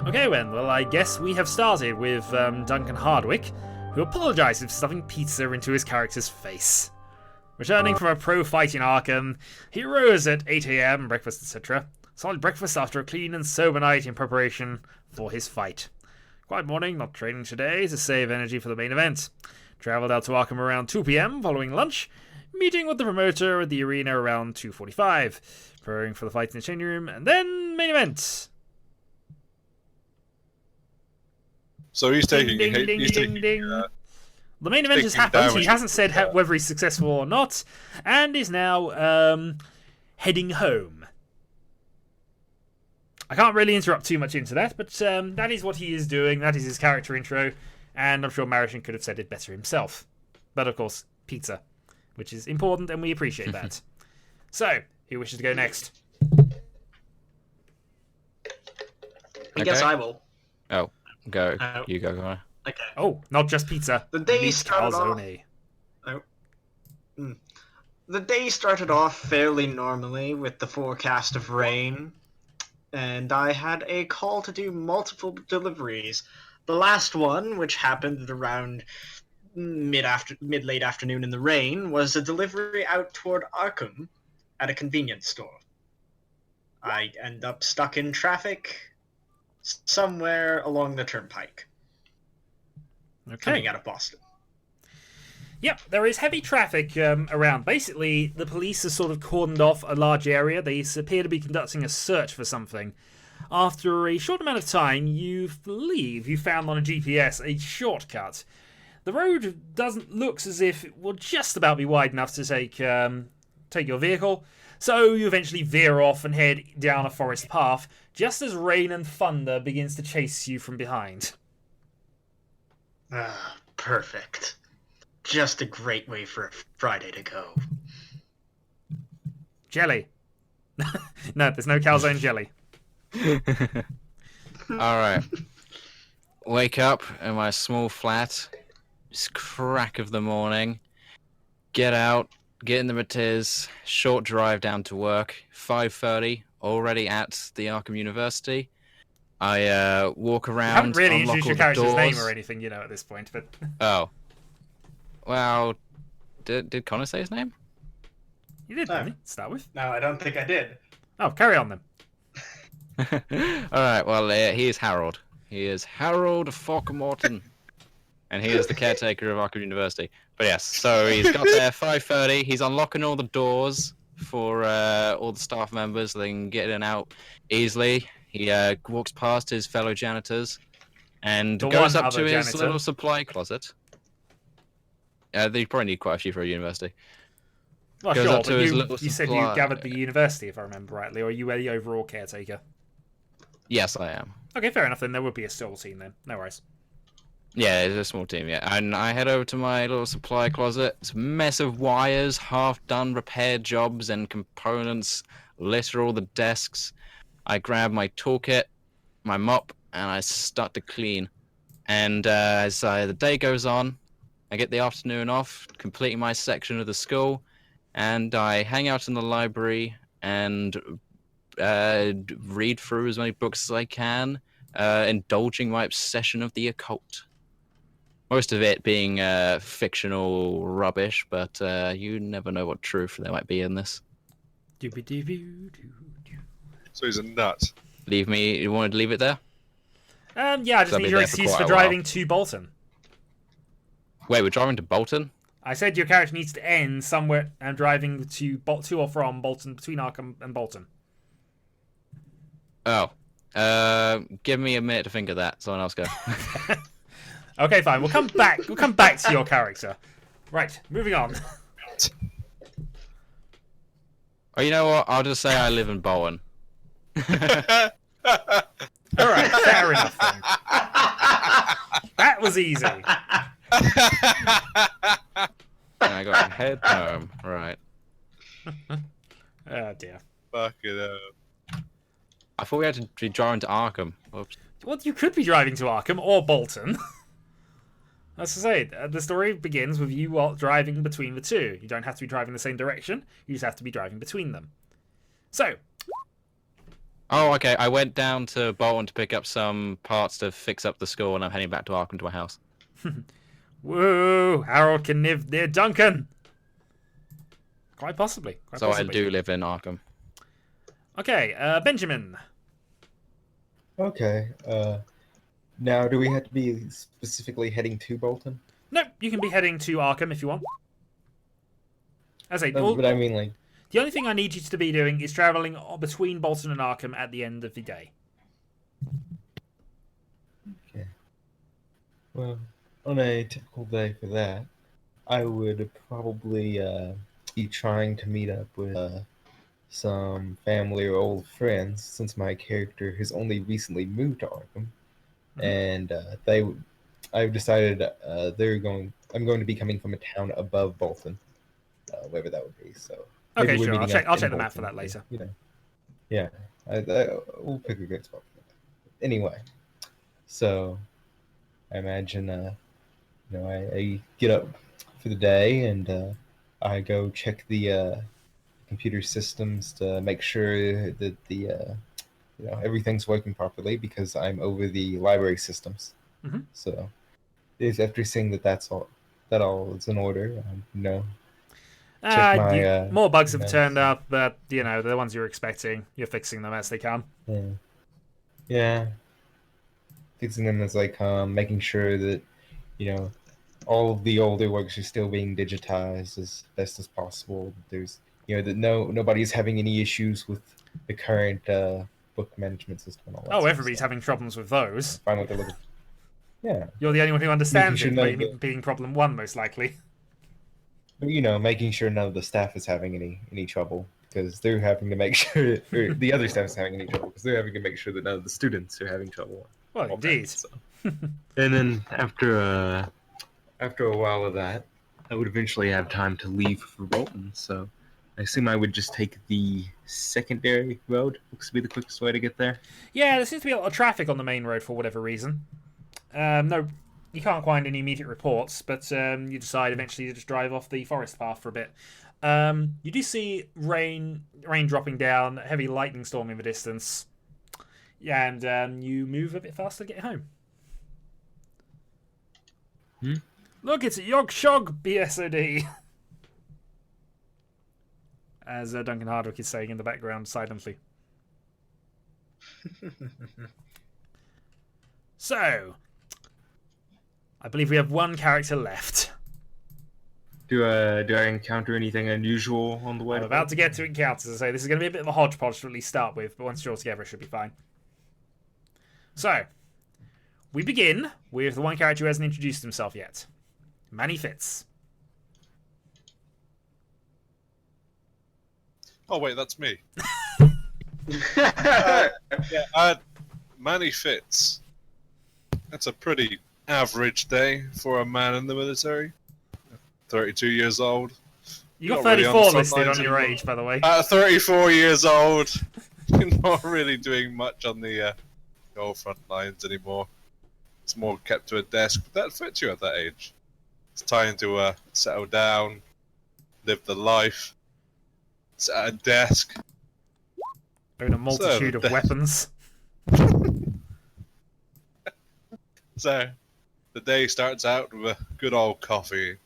Okay, well, I guess we have started with Duncan Hardwick, who apologises for stuffing pizza into his character's face. Returning from a pro fight in Arkham, he rose at 8 AM, breakfast, etc. Solid breakfast after a clean and sober night in preparation for his fight. Quiet morning, not training today to save energy for the main event. Travelled out to Arkham around 2 PM following lunch, meeting with the promoter at the arena around 2:45, preparing for the fight in the changing room, and then main event. So he's taking... Ding, ding, he's ding, taking ding. The main event has happened. He hasn't said whether he's successful or not, and is now heading home. I can't really interrupt too much into that, but that is what he is doing. That is his character intro, and I'm sure Marishan could have said it better himself. But of course, pizza, which is important, and we appreciate that. So, who wishes to go next? I guess I will. Oh, go. You go, Connor. Okay. Oh, not just pizza. The day started calzone. The day started off fairly normally with the forecast of rain, and I had a call to do multiple deliveries. The last one, which happened at around mid-late afternoon in the rain, was a delivery out toward Arkham at a convenience store. I end up stuck in traffic somewhere along the turnpike. Okay. Coming out of Boston. Yep, there is heavy traffic around. Basically, the police have sort of cordoned off a large area. They appear to be conducting a search for something. After a short amount of time, you believe you found on a GPS a shortcut. The road looks as if it will just about be wide enough to take your vehicle, so you eventually veer off and head down a forest path, just as rain and thunder begins to chase you from behind. Perfect. Just a great way for a Friday to go. Jelly. No, there's no calzone jelly. Alright. Wake up in my small flat. It's crack of the morning. Get out. Get in the Matiz. Short drive down to work. 5:30. Already at the Arkham University. I walk around. You haven't really unlock introduced all your the character's doors. name or anything, at this point. But Oh. Well, did Connor say his name? you did, didn't you? Start with. No, I don't think I did. Oh, carry on then. Alright, well, he is Harold. He is Harold Throckmorton. And he is the caretaker of Arkham University. But yes, so he's got there 5:30. He's unlocking all the doors for all the staff members so they can get in and out easily. He walks past his fellow janitors and goes up to his little supply closet. They probably need quite a few for a university. Well, Goes sure, up to but his you little said you supply- gathered the university, if I remember rightly, or are you the overall caretaker? Yes, I am. Okay, fair enough, then there would be a still team then. No worries. Yeah, it's a small team, yeah. And I head over to my little supply closet. It's a mess of wires, half-done repair jobs and components litter all the desks. I grab my toolkit, my mop, and I start to clean. And as the day goes on, I get the afternoon off, completing my section of the school, and I hang out in the library and read through as many books as I can, indulging my obsession of the occult. Most of it being fictional rubbish, but you never know what truth there might be in this. So he's a nut. You wanted to leave it there? Yeah, I just need your excuse for driving to Bolton. Wait, we're driving to Bolton? I said your character needs to end somewhere and driving to or from Bolton, between Arkham and Bolton. Oh. Give me a minute to think of that. Someone else go. Okay, fine. We'll come back to your character. Right, moving on. Oh, you know what? I'll just say I live in Bolton. Alright, fair enough then. That was easy. And I got to head home. Right. Oh dear. Fuck it up. I thought we had to be driving to Arkham. Oops. Well, you could be driving to Arkham or Bolton. As I say, the story begins with you driving between the two. You don't have to be driving the same direction. You just have to be driving between them. So, Oh, okay. I went down to Bolton to pick up some parts to fix up the school, and I'm heading back to Arkham to my house. Woo! Harold can live near Duncan. Quite possibly. Quite So possibly. I do live in Arkham. Okay, Benjamin. Okay. Now, do we have to be specifically heading to Bolton? No, you can be heading to Arkham if you want. As I say, But I mean, like, the only thing I need you to be doing is travelling between Bolton and Arkham at the end of the day. okay. Well, on a typical day for that, I would probably be trying to meet up with some family or old friends, since my character has only recently moved to Arkham, and I've decided I'm going to be coming from a town above Bolton, wherever that would be. So maybe Okay, we're sure. I'll meeting check. up I'll in check the map for Bolton, that later. You know, yeah, we'll pick a good spot for that. Anyway, so I imagine I get up for the day and I go check the computer systems to make sure that the everything's working properly, because I'm over the library systems. Mhm. So if after seeing that all is in order, check my More bugs have notes. turned up, but the ones you're expecting, you're fixing them as they come. Yeah, fixing them as I come, making sure that all of the older works are still being digitized as best as possible. There's that nobody's having any issues with the current book management system and all that. Oh, sort of everybody's stuff. having problems with those. Find what they're looking. Yeah, You're the only one who understands should it, know being, that- being problem one, most likely. but, making sure none of the staff is having any trouble, because they're having to make sure, or the other staff is having any trouble because they're having to make sure that none of the students are having trouble. Well, all indeed. that, so. And then after a while of that, I would eventually have time to leave for Bolton. So I assume I would just take the secondary road. Looks to be the quickest way to get there. Yeah, there seems to be a lot of traffic on the main road for whatever reason. No, you can't find any immediate reports, but you decide eventually to just drive off the forest path for a bit. You do see rain dropping down, a heavy lightning storm in the distance. Yeah, and you move a bit faster to get home. Look, it's a Yogg-Shogg BSOD. As Duncan Hardwick is saying in the background silently. So, I believe we have one character left. Do I encounter anything unusual on the way? I'm about to get to encounters, so this is going to be a bit of a hodgepodge to at least start with, but once you're all together, it should be fine. So, we begin with the one character who hasn't introduced himself yet. Manny Fitz. Oh wait, that's me. Manny Fitz. That's a pretty average day for a man in the military. 32 years old. You got Not really 34 on the listed front on lines your anymore. age, by the way. At 34 years old, you're not really doing much on the old front lines anymore. It's more kept to a desk, but that fits you at that age. It's time to settle down, live the life. It's at a desk. Own a multitude of weapons. So, the day starts out with a good old coffee, a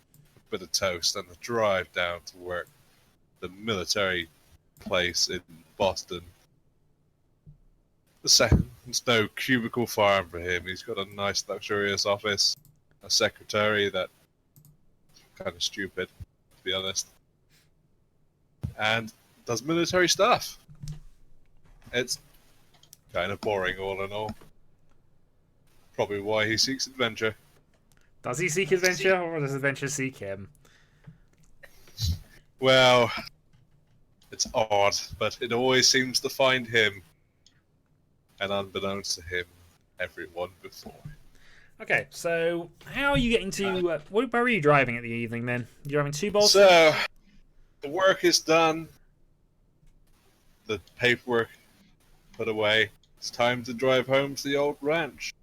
bit of toast, and a drive down to work. The military place in Boston. It's no cubicle farm for him. He's got a nice, luxurious office, a secretary that kind of stupid, to be honest, and does military stuff. It's kind of boring, all in all. Probably why he seeks adventure. Does he seek adventure, or does adventure seek him? Well, it's odd, but it always seems to find him. And unbeknownst to him, everyone before. Okay, so how are you getting to... where are you driving at the evening, then? You're driving to Bolton? So, the work is done. The paperwork put away. It's time to drive home to the old ranch.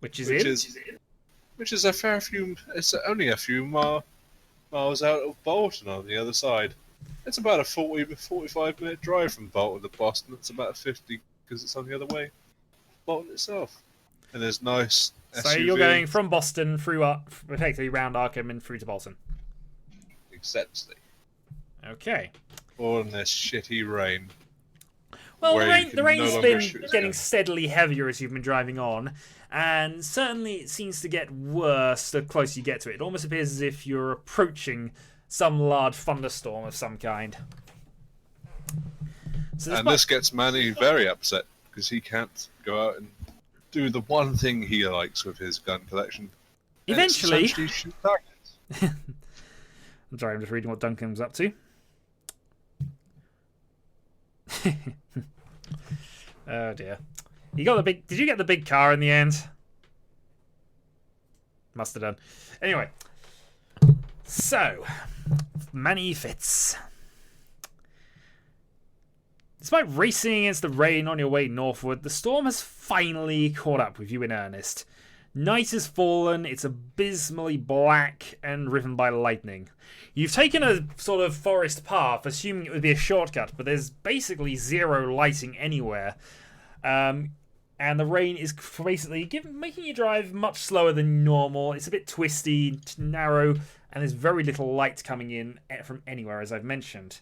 Which is a fair few... It's only a few miles out of Bolton on the other side. It's about a 45-minute drive from Bolton to Boston. It's about a because it's on the other way. Bolton itself. And there's nice So SUV. you're going from Boston through effectively round Arkham and through to Bolton. Exactly. Okay. All in this shitty rain. Well, where you the can rain's no longer been shoot getting guns. steadily heavier as you've been driving on, and certainly it seems to get worse the closer you get to it. It almost appears as if you're approaching some large thunderstorm of some kind. So And this gets Manny very upset because he can't go out and do the one thing he likes with his gun collection. and it's Eventually, essentially shoot targets. I'm sorry, I'm just reading what Duncan's up to. Oh dear. You got the big. Did you get the big car in the end? Must have done. Anyway, so Manny Fitz. Despite racing against the rain on your way northward, the storm has finally caught up with you in earnest. Night has fallen, it's abysmally black and riven by lightning. You've taken a sort of forest path, assuming it would be a shortcut, but there's basically zero lighting anywhere. And the rain is basically making you drive much slower than normal. It's a bit twisty, narrow, and there's very little light coming in from anywhere, as I've mentioned.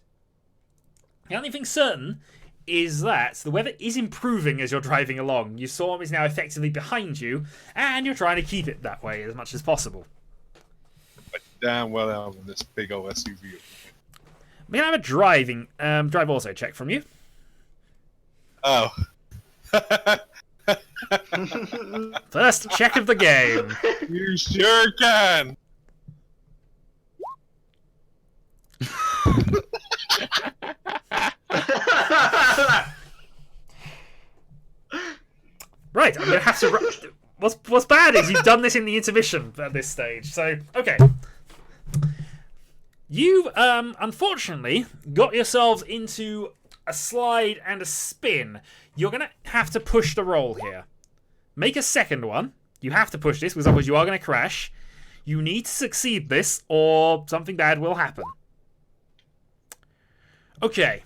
The only thing certain is that the weather is improving as you're driving along. Your storm is now effectively behind you, and you're trying to keep it that way as much as possible. But damn well I'm in this big old SUV. We can have a drive auto check from you. Oh. First check of the game. You sure can! Right, I'm gonna have to. What's bad is you've done this in the intermission at this stage. So okay, you've unfortunately got yourselves into a slide and a spin. You're gonna have to push the roll here. Make a second one. You have to push this because otherwise you are gonna crash. You need to succeed this, or something bad will happen. Okay.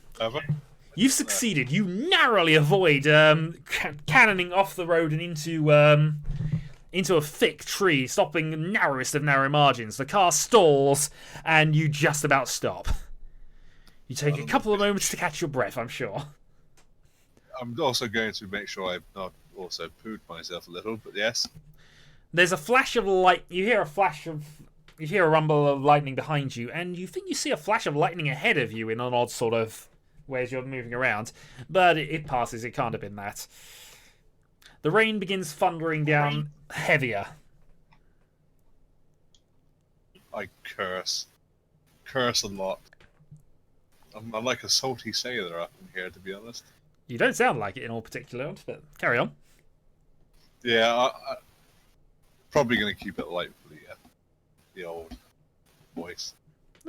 You've succeeded. You narrowly avoid cannoning off the road and into a thick tree, stopping the narrowest of narrow margins. The car stalls, and you just about stop. You take a couple of moments to catch your breath, I'm sure. I'm also going to make sure I've not also pooed myself a little, but yes. There's a flash of light. You hear a rumble of lightning behind you, and you think you see a flash of lightning ahead of you in an odd sort of way as you're moving around, but it passes. It can't have been that. The rain begins thundering down heavier. I curse. Curse a lot. I'm like a salty sailor up in here, to be honest. You don't sound like it in all particular, but carry on. Yeah, I probably going to keep it light for the old voice.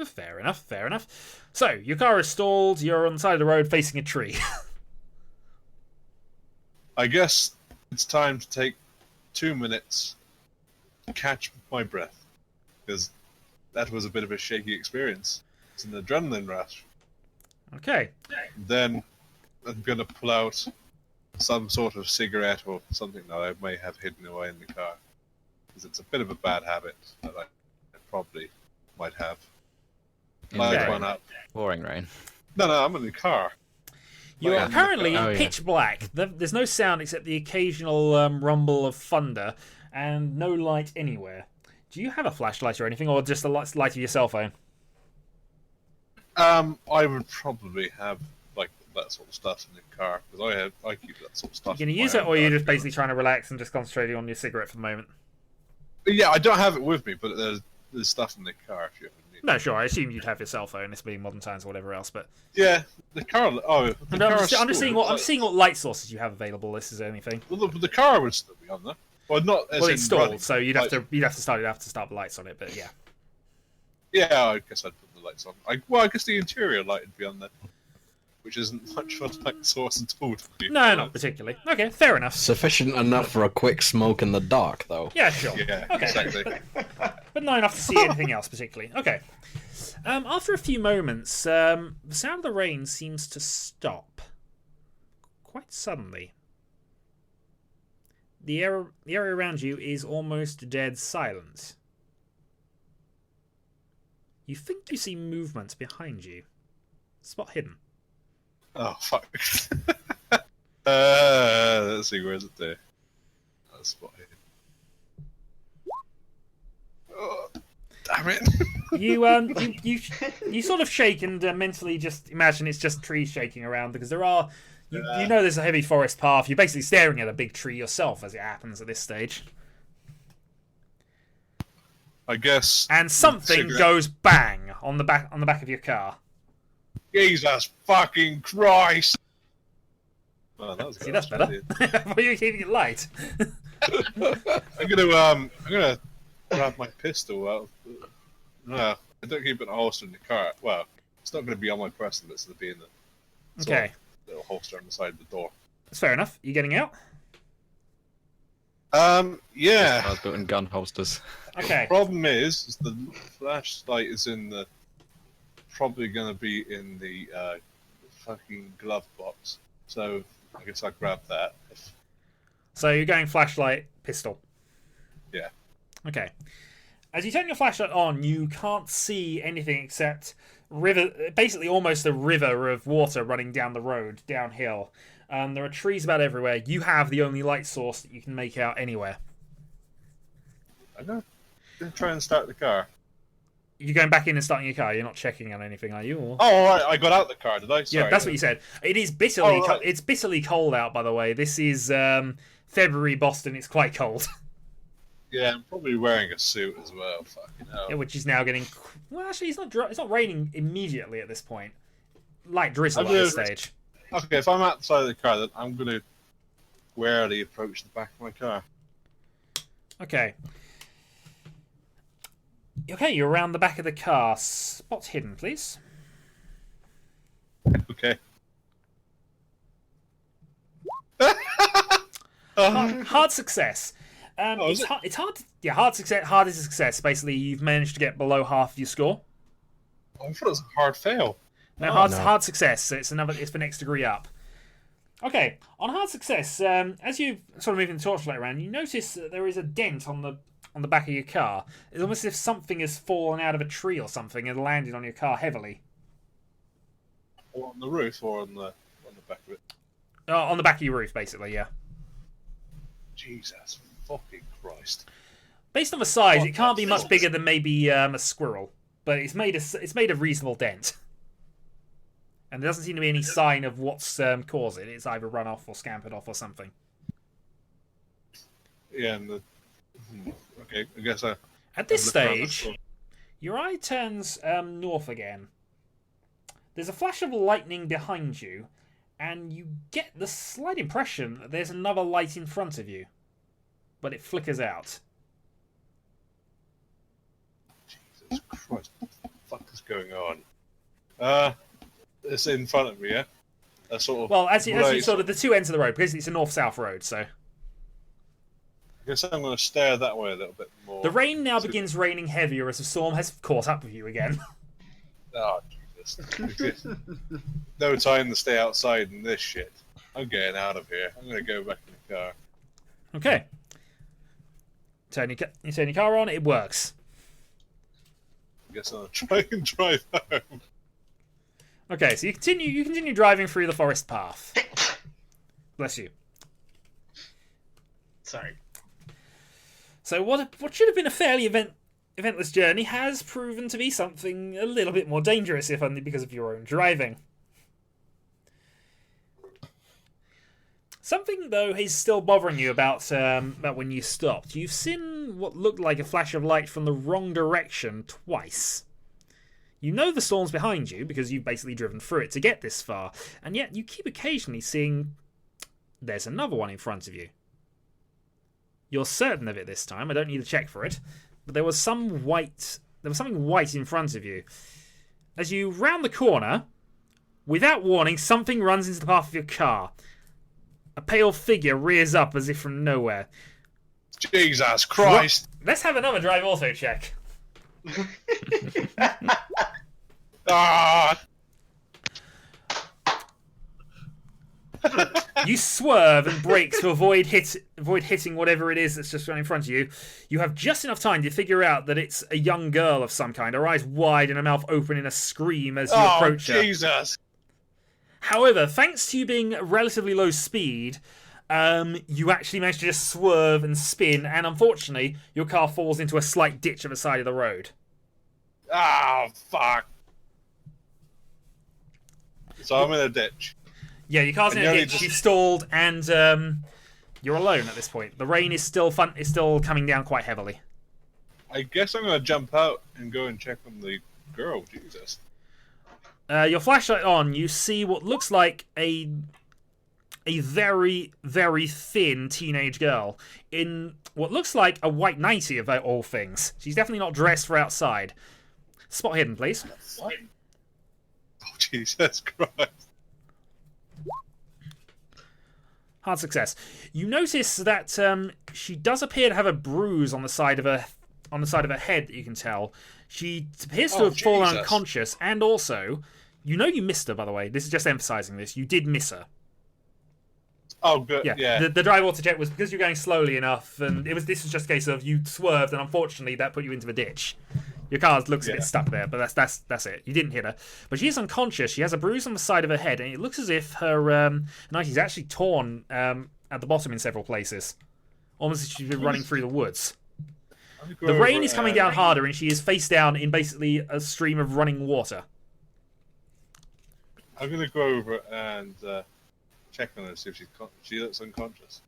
Fair enough, fair enough. So, your car is stalled, you're on the side of the road facing a tree. I guess it's time to take 2 minutes to catch my breath, because that was a bit of a shaky experience. It's an adrenaline rush. Okay. Then I'm going to pull out some sort of cigarette or something that I may have hidden away in the car, because it's a bit of a bad habit that I probably might have. Light Okay. one up. Pouring rain. No, I'm in the car. You are Like, currently Oh, yeah. pitch black. There's no sound except the occasional rumble of thunder, and no light anywhere. Do you have a flashlight or anything, or just the light of your cell phone? I would probably have like that sort of stuff in the car because I keep that sort of stuff. You're going to in use my it, own or you're car, just to be basically trying to relax and just concentrating on your cigarette for the moment? honest. Yeah, I don't have it with me, but there's stuff in the car if you ever need. No, sure. I assume you'd have your cell phone. This being modern times or whatever else, but Yeah, the car. Oh, the no, car I'm just still- seeing what light sources you have available. This is anything. Well, the car would still be on there. Well, not as Well, in it's stalled, running, so you'd like- have to start the lights on it. But yeah, Yeah, I guess I'd put the lights on. I guess the interior light would be on there, which isn't much of a light source at all. To be no, honest. not particularly. Okay, fair enough. Sufficient enough for a quick smoke in the dark, though. Yeah, sure. Yeah, Okay. exactly. But not enough to see anything else particularly. Okay. After a few moments, the sound of the rain seems to stop quite suddenly. The area around you is almost dead silent. You think you see movement behind you. Spot hidden. Oh, fuck. Let's see, where is it there? That's spot hidden. Oh, damn it. You sort of shake and mentally just imagine it's just trees shaking around, because there are... You know there's a heavy forest path. You're basically staring at a big tree yourself as it happens at this stage. I guess. And something goes bang on the back of your car. Jesus fucking Christ! Oh, that was See, that's better. Why are you keeping it light? I'm gonna grab my pistol out. No, I don't keep it in a holster in the car. Well, it's not gonna be on my person, but it's gonna be in the Okay. Little holster on the side of the door. That's fair enough. You getting out? Yeah. I was built-in gun holsters. Okay. The problem is the flashlight is probably gonna be in the fucking glove box. So I guess I grab that. So you're going flashlight, pistol. Yeah. Okay. As you turn your flashlight on, you can't see anything except river, basically almost a river of water running down the road, downhill. There are trees about everywhere. You have the only light source that you can make out anywhere. I'm gonna try and start the car. You're going back in and starting your car. You're not checking on anything, are you? Or... Oh, all right. I got out the car, did I? Sorry. Yeah, that's what you said. It is bitterly. Oh, right. It's bitterly cold out, by the way. This is February Boston. It's quite cold. Yeah, I'm probably wearing a suit as well. Fucking hell. Yeah, which is now getting. Well, actually, it's not raining immediately at this point. Light drizzle at this stage. Okay, if I'm outside of the car, then I'm gonna warily approach the back of my car. Okay. Okay, you're around the back of the car. Spot hidden, please. Okay. Hard success. Is it? It's hard. Yeah, hard success. Hard is a success. Basically, you've managed to get below half your score. I thought it was a hard fail. No, hard success. So it's the next degree up. Okay, on hard success, as you sort of moving the torchlight around, you notice that there is a dent on the back of your car. It's almost as if something has fallen out of a tree or something and landed on your car heavily. Or on the roof, or on the back of it. On the back of your roof, basically, yeah. Jesus fucking Christ! Based on the size, What it can't the be much fuck? bigger than maybe a squirrel, but it's made a reasonable dent. And there doesn't seem to be any sign of what's caused it. It's either run off or scampered off or something. Yeah, and okay, I guess At this I'm looking around the stage, store. your eye turns north again. There's a flash of lightning behind you, and you get the slight impression that there's another light in front of you. But it flickers out. Jesus Christ, what the fuck is going on? It's in front of me, yeah? A sort of. Well, as you right. sort of the two ends of the road, because it's a north-south road, so... I guess I'm going to stare that way a little bit more. The rain now begins raining heavier as the storm has caught up with you again. Oh, Jesus. No time to stay outside in this shit. I'm getting out of here. I'm going to go back in the car. Okay. You turn your car on, it works. I guess I'll try and drive home. Okay, so you continue driving through the forest path. Bless you. Sorry. So what should have been a fairly eventless journey has proven to be something a little bit more dangerous, if only because of your own driving. Something, though, is still bothering you about when you stopped. You've seen what looked like a flash of light from the wrong direction twice. You know the storm's behind you because you've basically driven through it to get this far, and yet you keep occasionally seeing there's another one in front of you. You're certain of it this time. I don't need to check for it, but there was something white in front of you. As you round the corner, without warning, something runs into the path of your car. A pale figure rears up as if from nowhere. Jesus Christ! Let's have another drive auto check. Ah! You swerve and brake to avoid hitting whatever it is that's just right in front of you. You have just enough time to figure out that it's a young girl of some kind, her eyes wide and her mouth open in a scream as you approach her. Jesus! However, thanks to you being relatively low speed, you actually manage to just swerve and spin, and unfortunately, your car falls into a slight ditch at the side of the road. Oh, fuck. So I'm in a ditch. Yeah, your car's in a ditch, you've stalled, and you're alone at this point. The rain is still coming down quite heavily. I guess I'm going to jump out and go and check on the girl. Jesus. Your flashlight on, you see what looks like a very, very thin teenage girl in what looks like a white nightie of all things. She's definitely not dressed for outside. Spot hidden, please. What? Oh, Jesus Christ. Hard success. You notice that she does appear to have a bruise on the side of her head that you can tell. She appears to have fallen unconscious, and also, you know you missed her, by the way. This is just emphasizing this. You did miss her. Oh, good. Yeah. The dry water jet was because you're going slowly enough, and this was just a case of you swerved, and unfortunately that put you into the ditch. Your car looks a bit stuck there, but that's it. You didn't hit her, but she is unconscious. She has a bruise on the side of her head, and it looks as if her nightie's actually torn at the bottom in several places, almost as if she's been running through the woods. The rain is coming down harder, and she is face down in basically a stream of running water. I'm going to go over and check on her, see if she looks unconscious.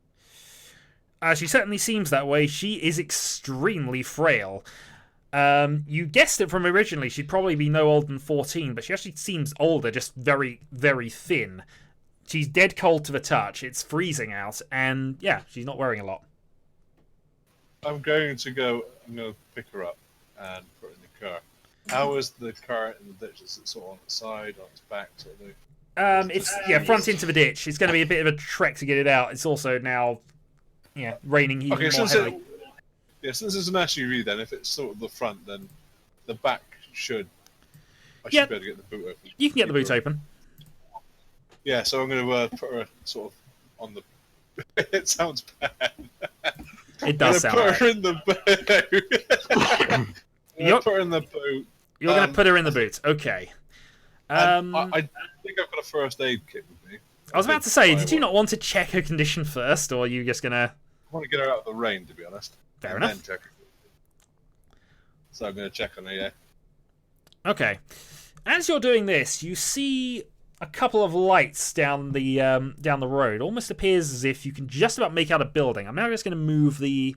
She certainly seems that way. She is extremely frail. You guessed it from originally. She'd probably be no older than 14, but she actually seems older, just very, very thin. She's dead cold to the touch. It's freezing out, and yeah, she's not wearing a lot. I'm going to pick her up and put her in the car. How is the car in the ditch? Is it sort of on its side, on its back, sort of thing? It's front into the ditch. It's going to be a bit of a trek to get it out. It's also now, raining even more heavily. Since it's an SUV, then if it's sort of the front, then the back I should be able to get the boot open. You can get the boot open. Yeah, so I'm going to put her sort of on the. It sounds bad. It does sound bad. Put her bad. in the boot. Put her in the boot. You're going to put her in the boot. Okay. I think I've got a first aid kit with me. I was about to say, did you not want to check her condition first, or are you just going to... I want to get her out of the rain, to be honest. Fair enough. Then check her. So I'm going to check on her, yeah. Okay. As you're doing this, you see a couple of lights down the road. Almost appears as if you can just about make out a building. I'm now just going to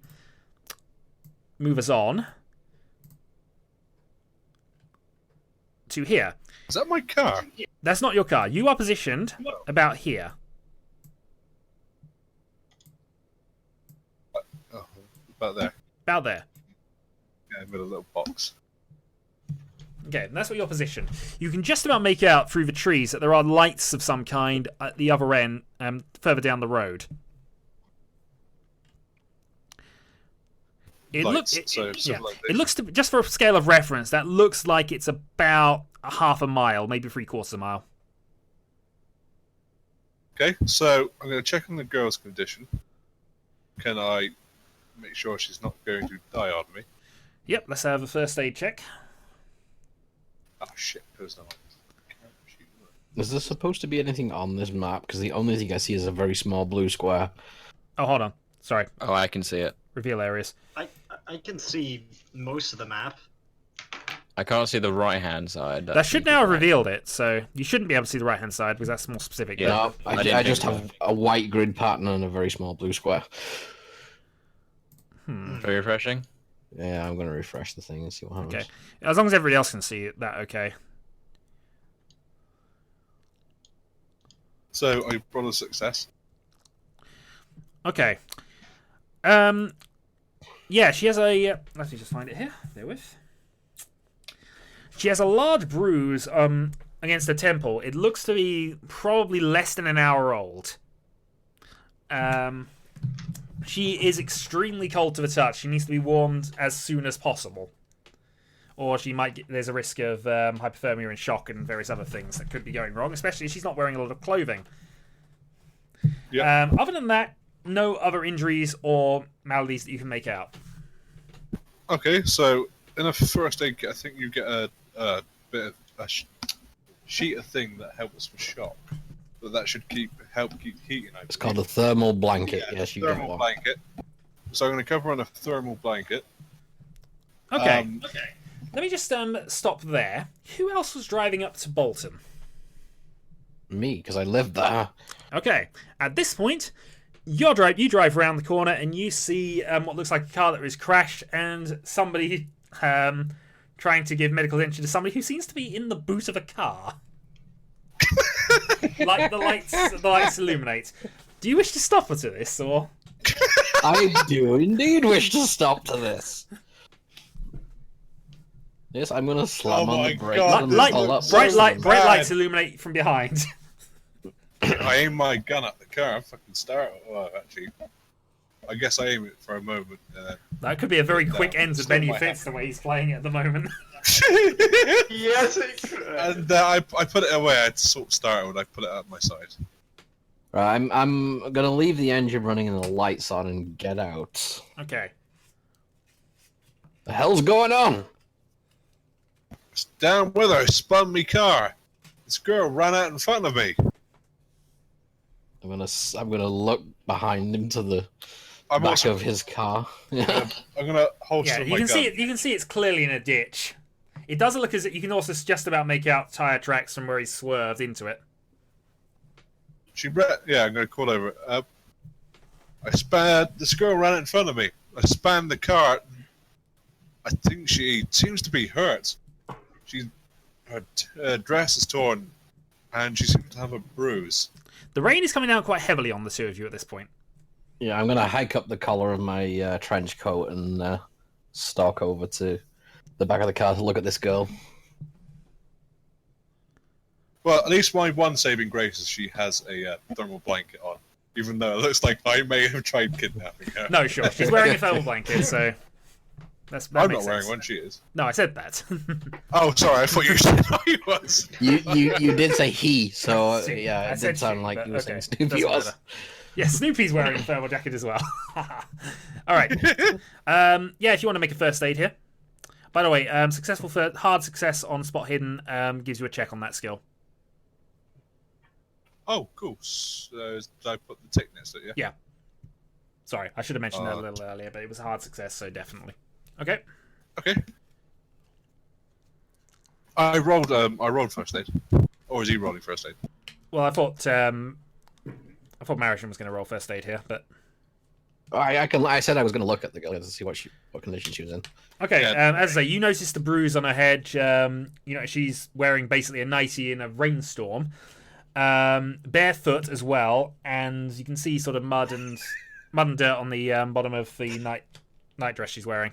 move us on to here. Is that my car? That's not your car. You are positioned about here. Oh, about there. About there. Yeah, with a little box. Okay, and that's what you're positioned. You can just about make out through the trees that there are lights of some kind at the other end, further down the road. It looks, just for a scale of reference, that looks like it's about a half a mile, maybe 3/4 mile. Okay, so I'm going to check on the girl's condition. Can I make sure she's not going to die on me? Yep, let's have a first aid check. Oh shit, there's no. Is there supposed to be anything on this map? Because the only thing I see is a very small blue square. Oh, hold on. Sorry. Oh, I can see it. Reveal areas. I can see most of the map. I can't see the right-hand side. That should now have revealed it, so you shouldn't be able to see the right-hand side because that's more specific. Yeah. No, I just have a white grid pattern and a very small blue square. Very refreshing. Yeah, I'm going to refresh the thing and see what happens. Okay. As long as everybody else can see that, okay. So, I brought a success. Okay. Yeah, she has a... let me just find it here. Bear with. She has a large bruise against her temple. It looks to be probably less than an hour old. She is extremely cold to the touch. She needs to be warmed as soon as possible. Or she might get... There's a risk of hypothermia and shock and various other things that could be going wrong, especially if she's not wearing a lot of clothing. Yeah. Other than that, no other injuries or maladies that you can make out. Okay, so in a first aid kit, I think you get a bit of a sheet of thing that helps with shock. But that should help keep heating. It's called a thermal blanket. Yes, you get thermal one. blanket. So I'm going to cover on a thermal blanket. Okay. Let me just stop there. Who else was driving up to Bolton? Me, because I lived there. Okay. At this point, you drive around the corner and you see what looks like a car that was crashed and somebody trying to give medical attention to somebody who seems to be in the boot of a car. Like the lights illuminate. Do you wish to stop her to this, or? I do indeed wish to stop to this. Yes, I'm gonna slam Oh on my the brakes God, and Light, pull up. bright bad. lights illuminate from behind. I aim my gun at the car. I fucking start. Well, actually, I guess I aim it for a moment. That could be a very quick end to Still Benny might Fitz the way he's playing it at the moment. Yes, it could. And I put it away. I sort of startled. I put it at my side. Right, I'm gonna leave the engine running and the lights on and get out. Okay. The hell's going on? It's down with her. Spun me car. This girl ran out in front of me. I'm gonna look behind him to the I'm back also. of his car. I'm gonna holster Yeah, you my can gun. see it. You can see it's clearly in a ditch. It doesn't look as if you can also just about make out tire tracks from where he swerved into it. Yeah, I'm gonna call over. This girl ran out in front of me. I spanned the car. I think she seems to be hurt. Her dress is torn, and she seems to have a bruise. The rain is coming down quite heavily on the two of you at this point. Yeah, I'm gonna hike up the collar of my trench coat and stalk over to the back of the car to look at this girl. Well, at least my one saving grace is she has a thermal blanket on, even though it looks like I may have tried kidnapping her. No, sure. She's wearing a thermal blanket, so that I'm makes not wearing sense. one. She is. No, I said that. Oh, sorry. I thought you said I was. You did say he, so See, yeah, I it said did sound she, like but you were okay, saying Snoopy doesn't was. matter. Yeah, Snoopy's wearing a thermal jacket as well. All right. Yeah, if you want to make a first aid here. By the way, hard success on spot hidden gives you a check on that skill. Oh, cool. So, did I put the tick next to it? Yeah. Sorry, I should have mentioned that a little earlier, but it was a hard success, so definitely. Okay. Okay. I rolled first aid. Or is he rolling first aid? Well, I thought Marisham was going to roll first aid here, but I said I was going to look at the girl to see what condition she was in. okay. Yeah. As I say, you notice the bruise on her head. She's wearing basically a nightie in a rainstorm, barefoot as well, and you can see sort of mud and dirt on the bottom of the night dress she's wearing.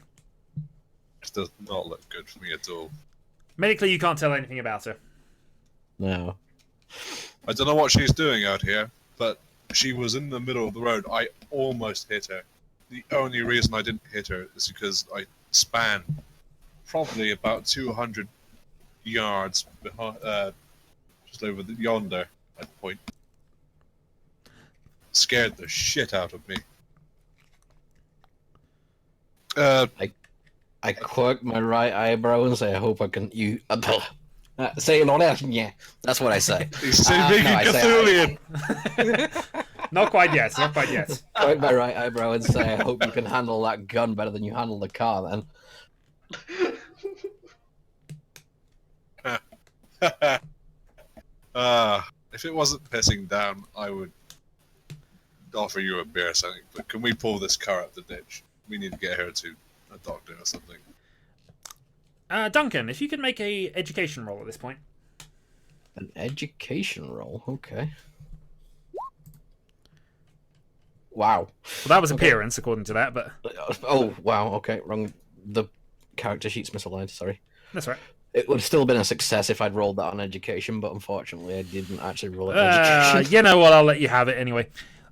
This does not look good for me at all. Medically, you can't tell anything about her. No. I don't know what she's doing out here, but she was in the middle of the road. I almost hit her. The only reason I didn't hit her is because I span probably about 200 yards behind, just over yonder at the point. Scared the shit out of me. I quirk my right eyebrow and say, I hope I can... say it on that? Yeah, that's what I say. He's speaking no, I say Cthulian. Not quite yet. Not quite yet. Quirk my right eyebrow and say, I hope you can handle that gun better than you handle the car, then. If it wasn't pissing down, I would offer you a beer or something. But can we pull this car up the ditch? We need to get her to a doctor or something. Duncan, if you could make a education roll at this point. An education roll? Okay. Wow. Well, that was appearance, according to that, but Oh, wow, okay, wrong. The character sheet's misaligned, sorry. that's right. It would have still been a success if I'd rolled that on education, but unfortunately I didn't actually roll it on education. You know what? I'll let you have it anyway.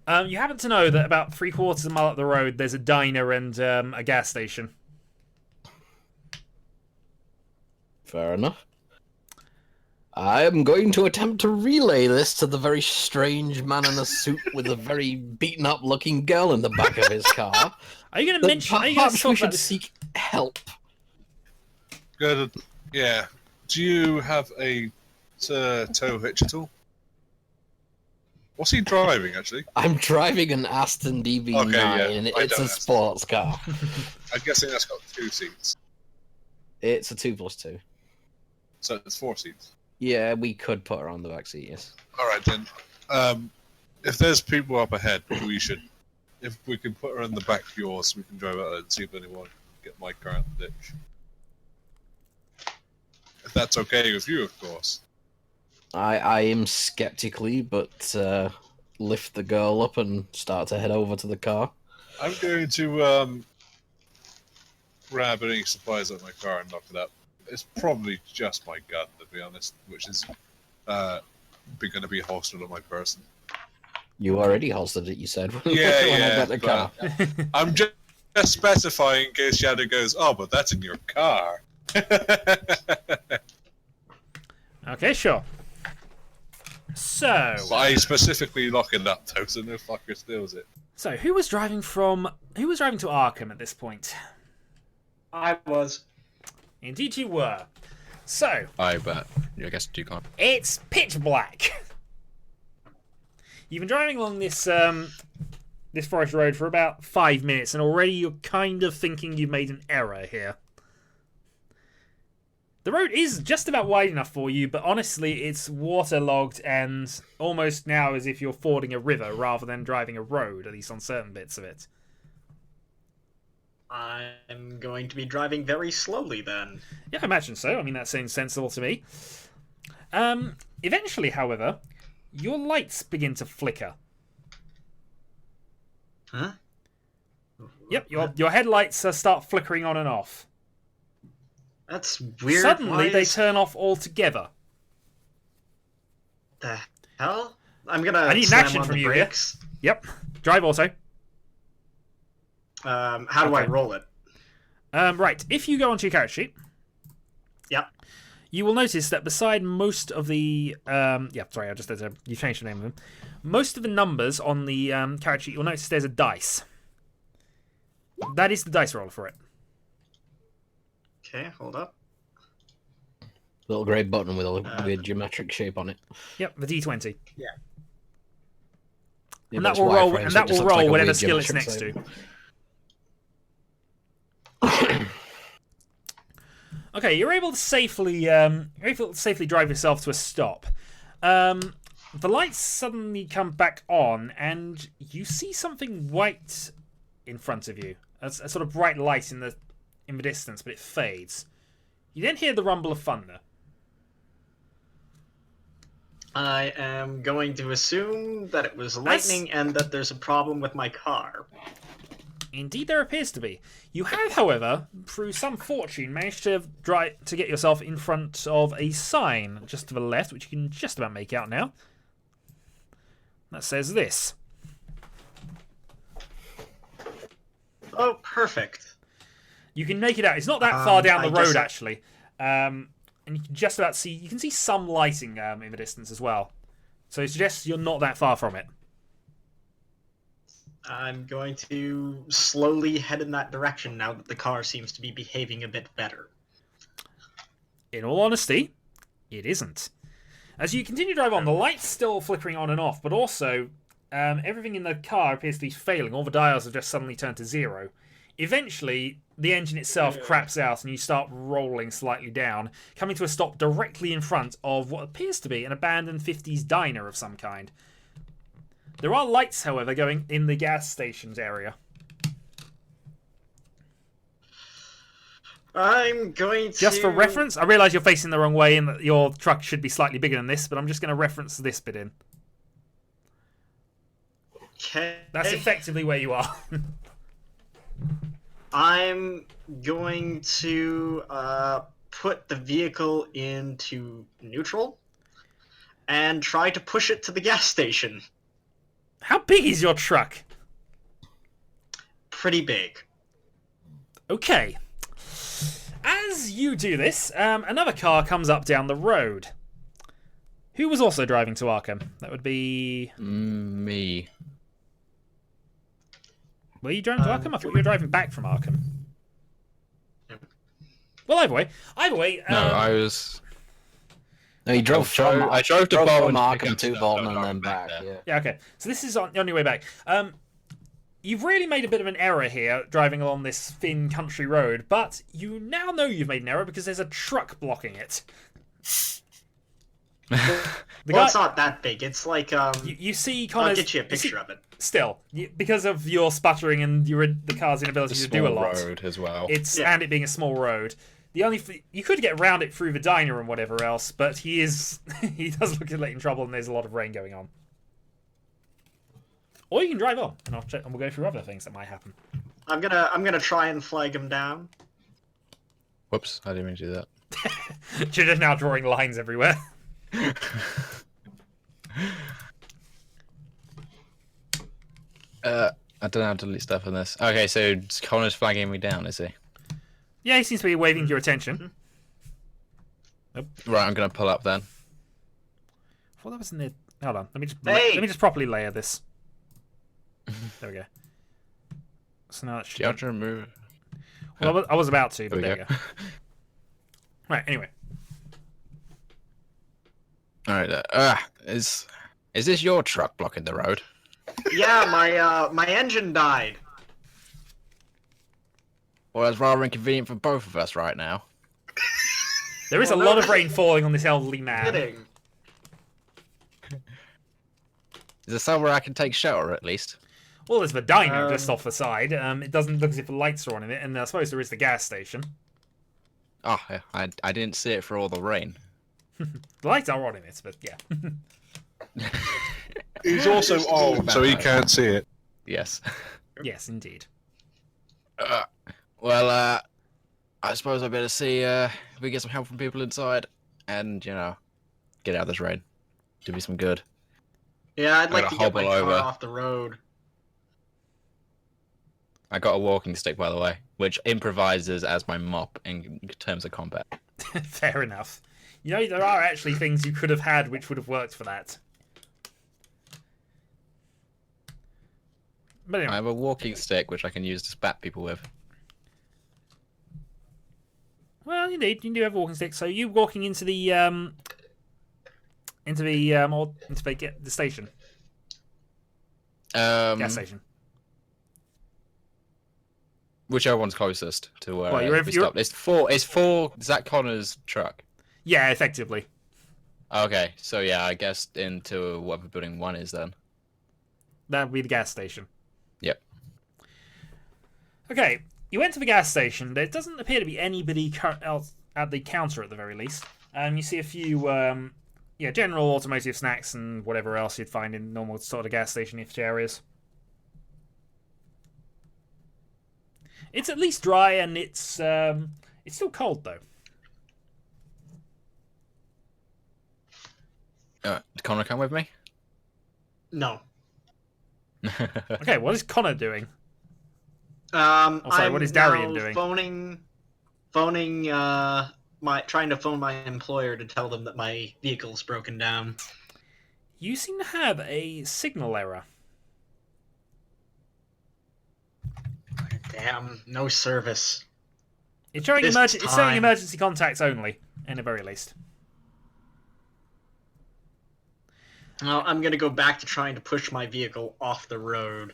You happen to know that about 3/4 of a mile up the road, there's a diner and a gas station. Fair enough. I am going to attempt to relay this to the very strange man in a suit with a very beaten-up looking girl in the back of his car. Are you going to That mention? Are you going to perhaps talk we should about? seek help. Good. Yeah. Do you have a tow hitch at all? What's he driving, actually? I'm driving an Aston DB9, Okay, yeah, and I it's don't a know. sports car. I'm guessing that's got 2 seats. It's a 2+2. So it's 4 seats. Yeah, we could put her on the back seat, yes. Alright then. If there's people up ahead, we should... If we can put her in the back of yours, we can drive out and see if anyone can get my car in the ditch. If that's okay with you, of course. I am skeptically, but lift the girl up and start to head over to the car. I'm going to grab any supplies out of my car and knock it up. It's probably just my gun, to be honest, which is going to be holstered on my person. You already holstered it, you said. Yeah, when I yeah. got the car. I'm just specifying in case Shadow goes, oh, but that's in your car. Okay, sure. So, But I specifically lock it up, though, so no fucker steals it. who was driving to Arkham at this point? I was. Indeed, you were. So, I bet. I guess you can't. it's pitch black. You've been driving along this this forest road for about 5 minutes, and already you're kind of thinking you made an error here. The road is just about wide enough for you, but honestly, it's waterlogged and almost now as if you're fording a river rather than driving a road, at least on certain bits of it. I'm going to be driving very slowly then. Yeah, I imagine so. I mean, that seems sensible to me. Eventually, however, your lights begin to flicker. Huh? Yep, your headlights start flickering on and off. That's weird. Suddenly, Why they is- turn off altogether. The hell? I'm gonna I need an slam action on from the you here. brakes. Yep, drive auto. How do I Okay. roll it? Right, if you go onto your character sheet, Yep. you will notice that beside most of the you changed the name of them. Most of the numbers on the character sheet, you'll notice there's a dice. That is the dice roller for it. Okay, hold up. Little grey button with a weird geometric shape on it. Yep, the D20. Yeah, And that it's will roll. wireframe, And so it that just will looks roll like a whatever weird skill it's geometric next shape. to. Okay, you're able to safely drive yourself to a stop. The lights suddenly come back on, and you see something white in front of you. A sort of bright light in the distance, but it fades. You then hear the rumble of thunder. I am going to assume that it was lightning and that there's a problem with my car. Indeed, there appears to be. You have, however, through some fortune, managed to get yourself in front of a sign just to the left, which you can just about make out now. That says this. Oh, perfect. You can make it out. It's not that far down the I road, guess actually. And you can just about see... You can see some lighting in the distance as well. So it suggests you're not that far from it. I'm going to slowly head in that direction now that the car seems to be behaving a bit better. In all honesty, it isn't. As you continue to drive on, the light's still flickering on and off, but also everything in the car appears to be failing. All the dials have just suddenly turned to 0. Eventually, the engine itself craps out and you start rolling slightly down, coming to a stop directly in front of what appears to be an abandoned 50s diner of some kind. There are lights, however, going in the gas stations area. I'm going to... Just for reference, I realise you're facing the wrong way and that your truck should be slightly bigger than this, but I'm just going to reference this bit in. Okay. That's effectively where you are. I'm going to put the vehicle into neutral and try to push it to the gas station. How big is your truck? Pretty big. Okay. As you do this, another car comes up down the road. Who was also driving to Arkham? That would be... Me. Were you driving to Arkham? I thought you were driving back from Arkham. Well, either way. No, I was. No, you drove from. I drove to from Bolton Arkham to stuff, Bolton not and then going back. there. Yeah. Yeah, okay. So this is on your way back. You've really made a bit of an error here, driving along this thin country road, but you now know you've made an error because there's a truck blocking it. It's not that big. It's like You see kind I'll of... get you a picture of it. Still, because of your sputtering and the car's inability to do a lot, road as well. and it being a small road. The only you could get around it through the diner and whatever else, but he does look like in trouble, and there's a lot of rain going on. Or you can drive on, and I'll check, and we'll go through other things that might happen. I'm gonna try and flag him down. Whoops, I didn't mean to do that. You're just now drawing lines everywhere. I don't know how to delete stuff on this. Okay, so Connor's flagging me down, is he? Yeah, he seems to be waving your attention. Right, I'm gonna pull up then. Well, that was in the... Hold on, let me just properly layer this. There we go. So now that should... Do you have to remove? Well, I was about to, but There there we we go. Right, anyway. Alright, is this your truck blocking the road? Yeah, my engine died. Well, it's rather inconvenient for both of us right now. There is a lot of rain falling on this elderly man. Kidding. Is there somewhere I can take shelter at least? Well, there's the diner just off the side. It doesn't look as if the lights are on in it, and I suppose there is the gas station. Oh, I didn't see it for all the rain. The lights are on in it, but yeah. He's also old, so he can't see it. Yes. Yes, indeed. Well, I suppose I better see if we get some help from people inside, and get out of this rain. Do me some good. Yeah, I'd like gotta to get my hobble car over. off the road. I got a walking stick, by the way, which improvises as my mop in terms of combat. Fair enough. You know, there are actually things you could have had which would have worked for that. But I anyway. have a walking stick which I can use to spat people with. Well, indeed, you do have a walking stick. So you walking into the station, gas station. Whichever one's closest to where Well, we stopped. It's for Zach Connor's truck. Yeah, effectively. Okay, so yeah, I guess into whatever building 1 is then. That would be the gas station. Yep. Okay, you went to the gas station. There doesn't appear to be anybody else at the counter at the very least. You see a few, general automotive snacks and whatever else you'd find in normal sort of gas station-ish areas. It's at least dry, and it's still cold though. Connor, come with me. No. Okay, what is Connor doing? What what is Darian doing? Trying to phone my employer to tell them that my vehicle's broken down. You seem to have a signal error. Damn, no service. It's showing This it's showing time. emergency contacts only, in the very least. Well, I'm gonna go back to trying to push my vehicle off the road.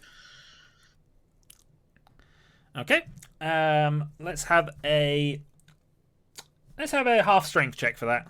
Okay. Let's have a half strength check for that.